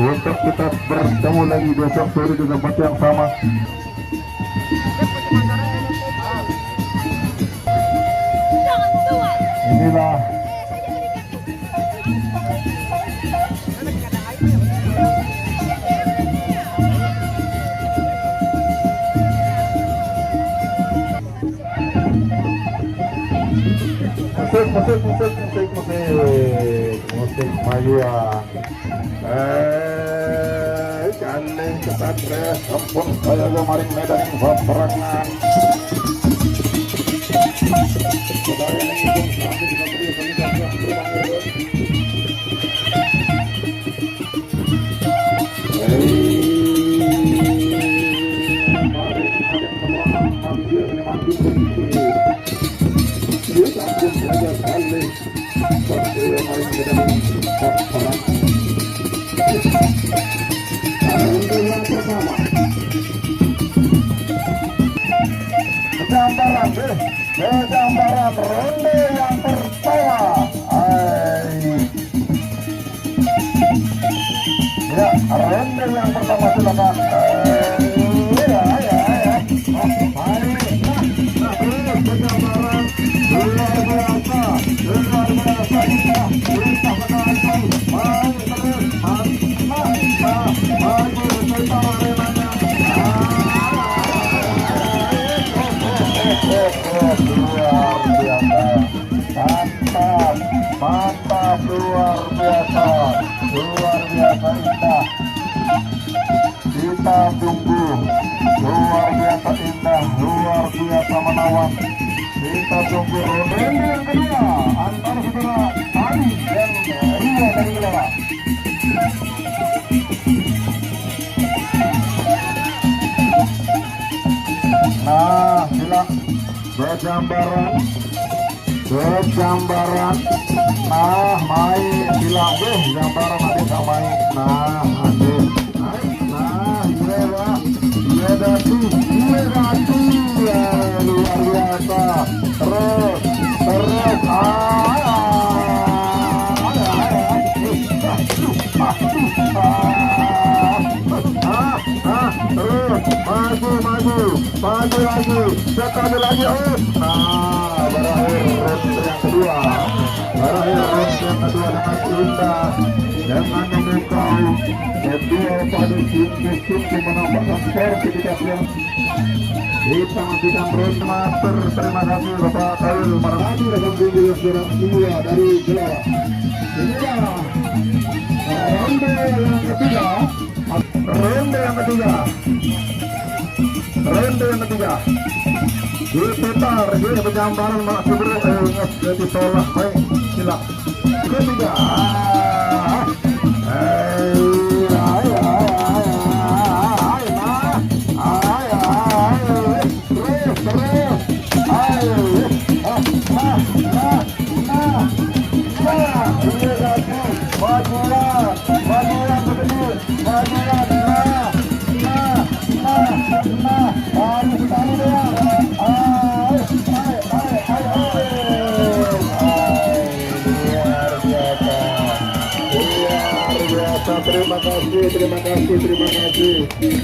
Untuk kita bertemu lagi besok sore di tempat yang sama. Inilah musik Mayuan. Kalian ketat ampun saya kemarin medan peperangan. Gambaran ronde yang pertama. Ya, ronde yang pertama silakan. Mantap, luar biasa indah. Kita tunggu, luar biasa indah, luar biasa menawan. Kita tunggu ronde yang kedua antara saudara Ali dan Rio dari Gelora. Nah, silang gambaran. Nah, main silang gambaran ada sama main. Nah, ada. Nah, iya datu. Ya, luar biasa. Terus. Terus, maju lagi, sekali lagi. Nah, berakhir ronde yang kedua. Berakhir ronde yang kedua dengan indah, dengan memukau kedua pada sungguh-sungguh menampakkan sertifikatnya. Kita nantikan ronde master. Terima kasih Bapak Khairul Marhadi dan tinggi juara 2 dari Gelora. Inilah ronde yang ketiga. Ronde yang ketiga. Ronde yang ketiga. Diputar, dia penjambaran masih ingat jadi tolak baik. Sila. Ketiga.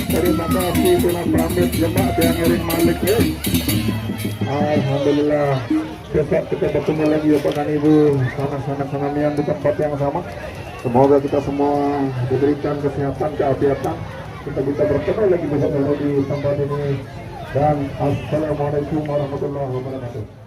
Terima kasih telah pamit jemaat yang ngiring Malik ya. Alhamdulillah, besok kita bertemu lagi ya Bapak Ibu, sana yang di tempat yang sama. Semoga kita semua diberikan kesehatan, keafiatan, kita bisa bertemu lagi besok di tempat ini. Dan assalamualaikum warahmatullahi wabarakatuh.